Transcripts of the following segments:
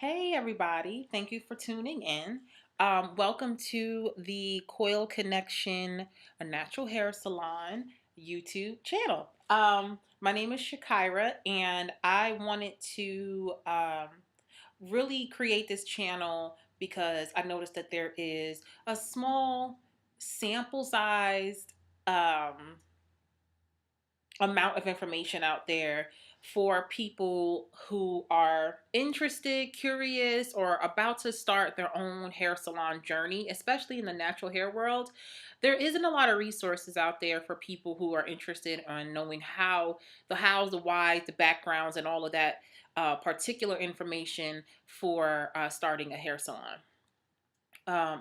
Hey, everybody. Thank you for tuning in. Welcome to the Coil Connection, a natural hair salon YouTube channel. My name is Shakira, and I wanted to really create this channel because I noticed that there is a small sample sized amount of information out there for people who are interested, curious, or about to start their own hair salon journey, especially in the natural hair world. There isn't a lot of resources out there for people who are interested in knowing the hows, the whys, the backgrounds, and all of that particular information for starting a hair salon.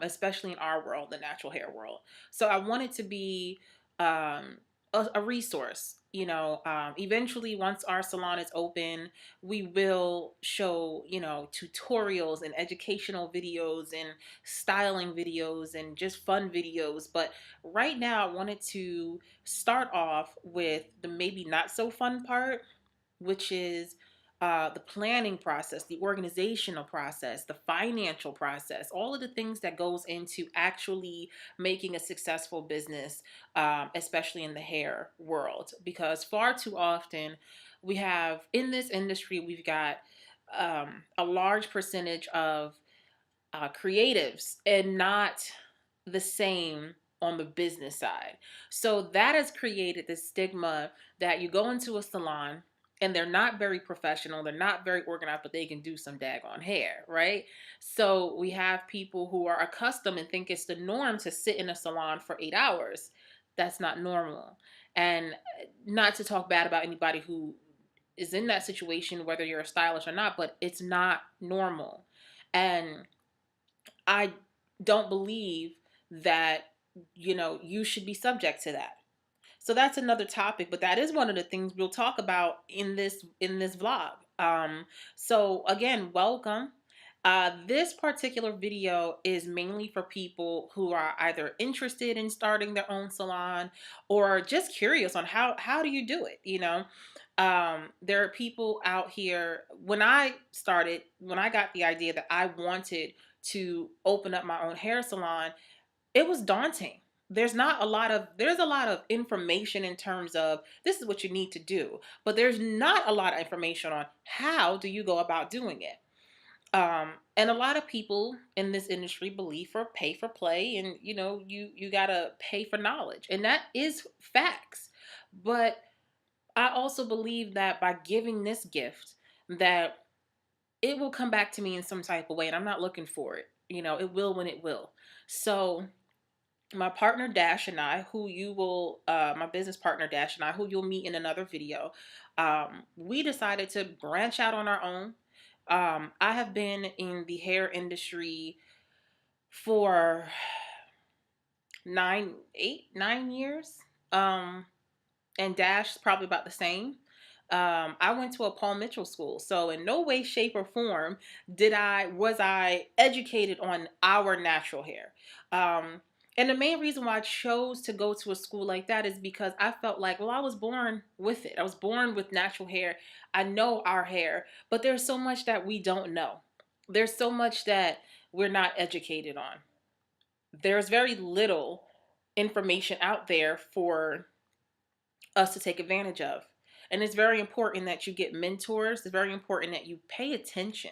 Especially in our world, the natural hair world. So I want it to be a resource. Eventually, once our salon is open, we will show, tutorials and educational videos and styling videos and just fun videos. But right now, I wanted to start off with the maybe not so fun part, which is the planning process, the organizational process, the financial process, all of the things that goes into actually making a successful business, especially in the hair world. Because far too often, we have in this industry, we've got a large percentage of creatives and not the same on the business side. So that has created this stigma that you go into a salon and they're not very professional, they're not very organized, but they can do some daggone hair, right? So we have people who are accustomed and think it's the norm to sit in a salon for 8 hours. That's not normal. And not to talk bad about anybody who is in that situation, whether you're a stylist or not, but it's not normal. And I don't believe that, you should be subject to that. So that's another topic, but that is one of the things we'll talk about in this vlog. So again, welcome. This particular video is mainly for people who are either interested in starting their own salon or just curious on how do you do it, there are people out here. When I got the idea that I wanted to open up my own hair salon, it was daunting. There's a lot of information in terms of this is what you need to do, but there's not a lot of information on how do you go about doing it. And a lot of people in this industry believe for pay for play, and you gotta pay for knowledge, and that is facts. But I also believe that by giving this gift, that it will come back to me in some type of way, and I'm not looking for it. It will when it will. So my partner Dash and I, my business partner Dash and I, who you'll meet in another video, we decided to branch out on our own. I have been in the hair industry for 9 years. And Dash is probably about the same. I went to a Paul Mitchell school, so in no way, shape, or form was I educated on our natural hair. And the main reason why I chose to go to a school like that is because I felt like, well, I was born with it. I was born with natural hair. I know our hair, but there's so much that we don't know. There's so much that we're not educated on. There's very little information out there for us to take advantage of. And it's very important that you get mentors. It's very important that you pay attention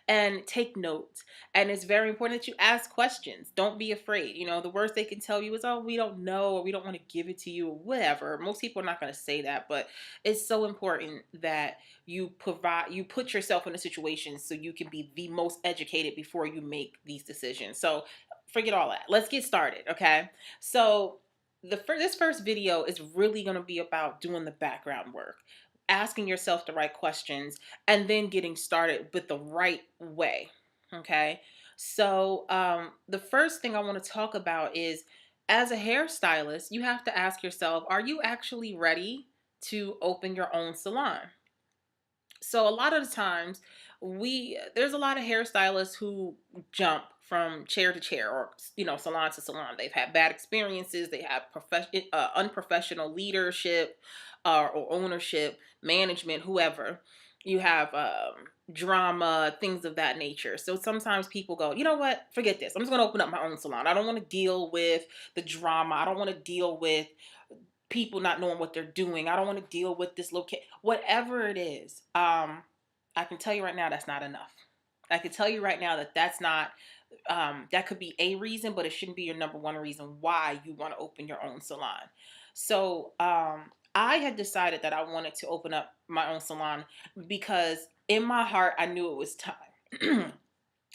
and take notes. And it's very important that you ask questions. Don't be afraid. The worst they can tell you is, oh, we don't know, or we don't want to give it to you, or whatever. Most people are not going to say that, but it's so important that you put yourself in a situation so you can be the most educated before you make these decisions. So forget all that. Let's get started, okay? So this first video is really going to be about doing the background work, asking yourself the right questions, and then getting started with the right way. Okay. So the first thing I want to talk about is, as a hairstylist, you have to ask yourself, are you actually ready to open your own salon? So a lot of the times there's a lot of hairstylists who jump from chair to chair, or salon to salon. They've had bad experiences. They have unprofessional leadership, or ownership, management, whoever. You have drama, things of that nature. So sometimes people go, you know what, forget this, I'm just going to open up my own salon. I don't want to deal with the drama. I don't want to deal with people not knowing what they're doing. I don't want to deal with this location, whatever it is. I can tell you right now that's not enough. I can tell you right now that that's not, that could be a reason, but it shouldn't be your number one reason why you want to open your own salon. So I had decided that I wanted to open up my own salon because in my heart I knew it was time.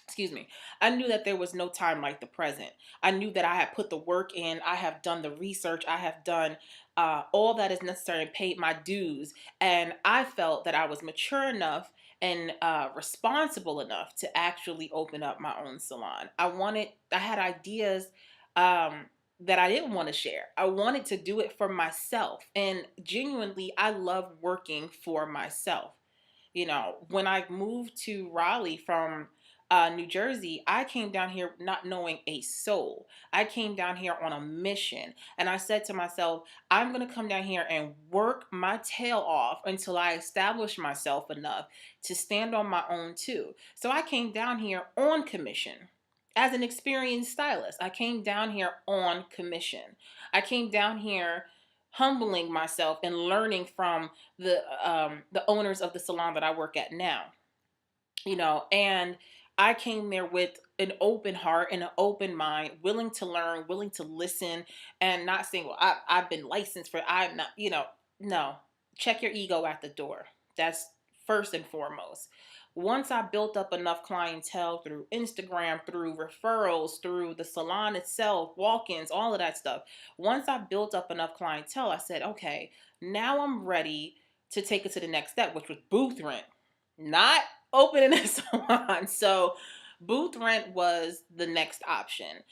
Excuse me. I knew that there was no time like the present. I knew that I had put the work in. I have done the research. I have done all that is necessary and paid my dues. And I felt that I was mature enough and responsible enough to actually open up my own salon. I had ideas that I didn't want to share. I wanted to do it for myself. And genuinely, I love working for myself. You know, when I moved to Raleigh from New Jersey, I came down here not knowing a soul. I came down here on a mission. And I said to myself, I'm going to come down here and work my tail off until I establish myself enough to stand on my own too. So I came down here on commission. As an experienced stylist, I came down here on commission. I came down here humbling myself and learning from the owners of the salon that I work at now, you know. And I came there with an open heart and an open mind, willing to learn, willing to listen, and not saying, well, I've been licensed for, I'm not, you know. No, check your ego at the door. That's first and foremost. Once I built up enough clientele through Instagram, through referrals, through the salon itself, walk-ins, all of that stuff, once I built up enough clientele, I said, okay, now I'm ready to take it to the next step, which was booth rent. Not opening a salon. So booth rent was the next option.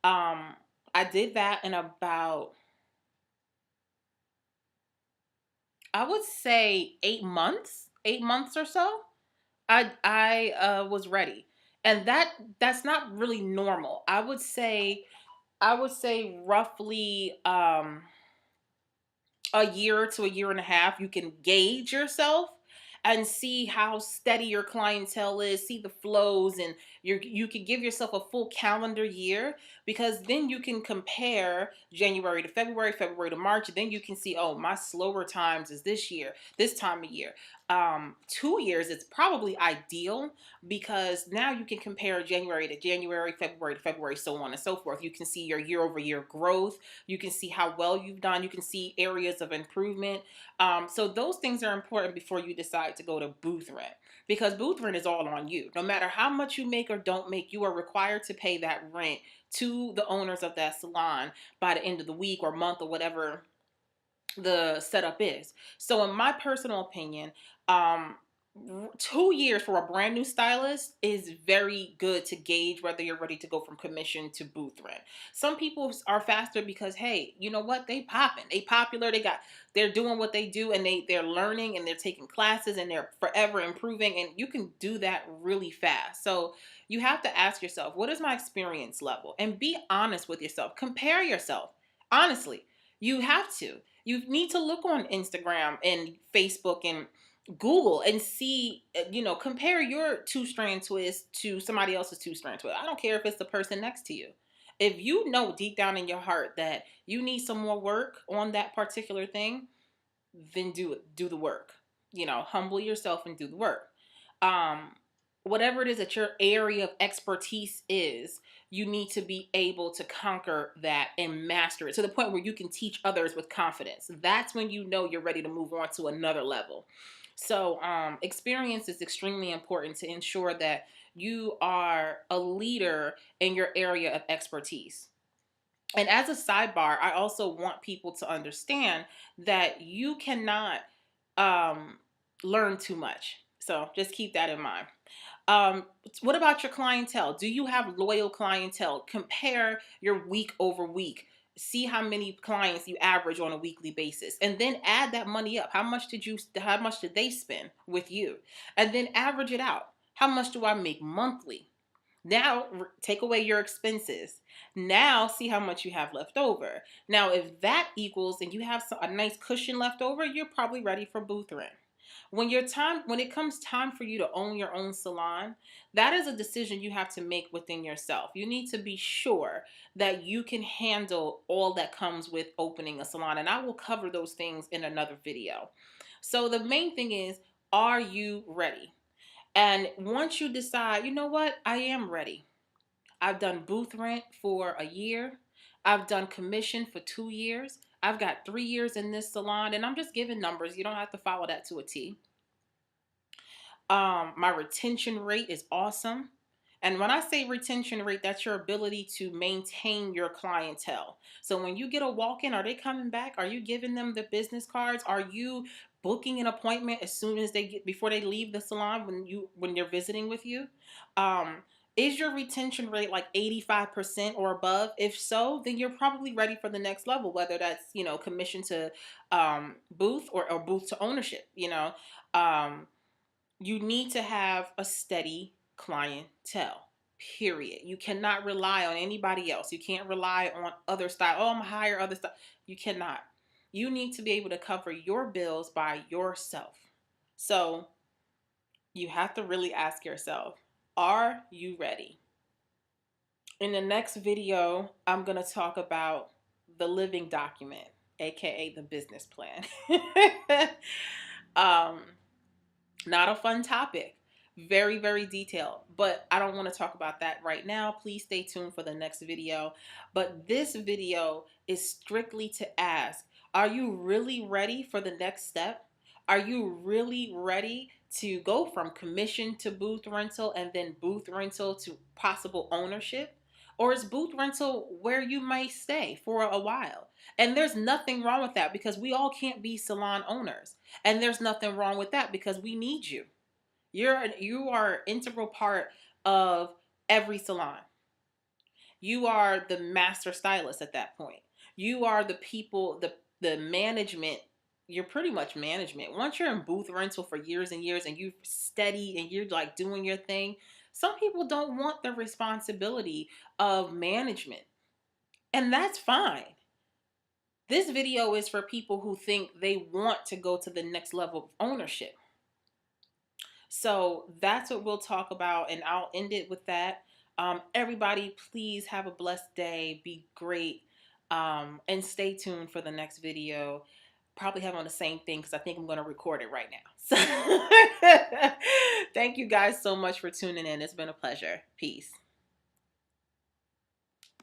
I did that in about, I would say 8 months, 8 months or so. I was ready, and that's not really normal. I would say roughly a year to a year and a half, you can gauge yourself and see how steady your clientele is, see the flows, and you can give yourself a full calendar year, because then you can compare January to February, February to March, and then you can see, oh, my slower times is this year, this time of year. 2 years is probably ideal, because now you can compare January to January, February to February, so on and so forth. You can see your year over year growth. You can see how well you've done. You can see areas of improvement. So those things are important before you decide to go to booth rent, because booth rent is all on you. No matter how much you make or don't make, you are required to pay that rent to the owners of that salon by the end of the week or month or whatever the setup is. So in my personal opinion, um 2 years for a brand new stylist is very good to gauge whether you're ready to go from commission to booth rent. Some people are faster because, hey, you know what, they popping, they popular, they're doing what they do, and they're learning and they're taking classes and they're forever improving, and you can do that really fast. So you have to ask yourself, what is my experience level, and be honest with yourself. Compare yourself honestly. You have to. You need to look on Instagram and Facebook and Google and see, compare your two strand twist to somebody else's two strand twist. I don't care if it's the person next to you. If you know deep down in your heart that you need some more work on that particular thing, then do it. Do the work. Humble yourself and do the work. Um, Whatever it is that your area of expertise is, you need to be able to conquer that and master it to the point where you can teach others with confidence. That's when you know you're ready to move on to another level. So, experience is extremely important to ensure that you are a leader in your area of expertise. And as a sidebar, I also want people to understand that you cannot um, learn too much. So just keep that in mind. Um, what about your clientele? Do you have loyal clientele? Compare your week over week. See how many clients you average on a weekly basis, and then add that money up. How much did they spend with you? And then average it out. How much do I make monthly? Now take away your expenses. Now see how much you have left over. Now, if that equals and you have a nice cushion left over, you're probably ready for booth rent. When it comes time for you to own your own salon, that is a decision you have to make within yourself. You need to be sure that you can handle all that comes with opening a salon, and I will cover those things in another video. So the main thing is, are you ready? And once you decide, you know what, I am ready. I've done booth rent for a year. I've done commission for 2 years. I've got 3 years in this salon, and I'm just giving numbers. You don't have to follow that to a T. My retention rate is awesome. And when I say retention rate, that's your ability to maintain your clientele. So when you get a walk-in, are they coming back? Are you giving them the business cards? Are you booking an appointment as soon as they get before they leave the salon when they're visiting with you? Um, is your retention rate like 85% or above? If so, then you're probably ready for the next level, whether that's, commission to booth or booth to ownership, you need to have a steady clientele. Period. You cannot rely on anybody else. You can't rely on other style. Oh, I'm gonna hire other stuff. You cannot. You need to be able to cover your bills by yourself. So you have to really ask yourself, are you ready? In the next video, I'm gonna talk about the living document, aka the business plan. um, Not a fun topic. Very, very detailed. But I don't want to talk about that right now. Please stay tuned for the next video. But this video is strictly to ask, are you really ready for the next step? Are you really ready to go from commission to booth rental and then booth rental to possible ownership? Or is booth rental where you might stay for a while? And there's nothing wrong with that, because we all can't be salon owners. And there's nothing wrong with that, because we need you. You are an integral part of every salon. You are the master stylist at that point. You are the people, the management. You're pretty much management. Once you're in booth rental for years and years and you've steady and you're like doing your thing, some people don't want the responsibility of management. And that's fine. This video is for people who think they want to go to the next level of ownership. So that's what we'll talk about, and I'll end it with that. Everybody, please have a blessed day. Be great. And stay tuned for the next video. Probably have on the same thing because I think I'm going to record it right now. So thank you guys so much for tuning in. It's been a pleasure. Peace.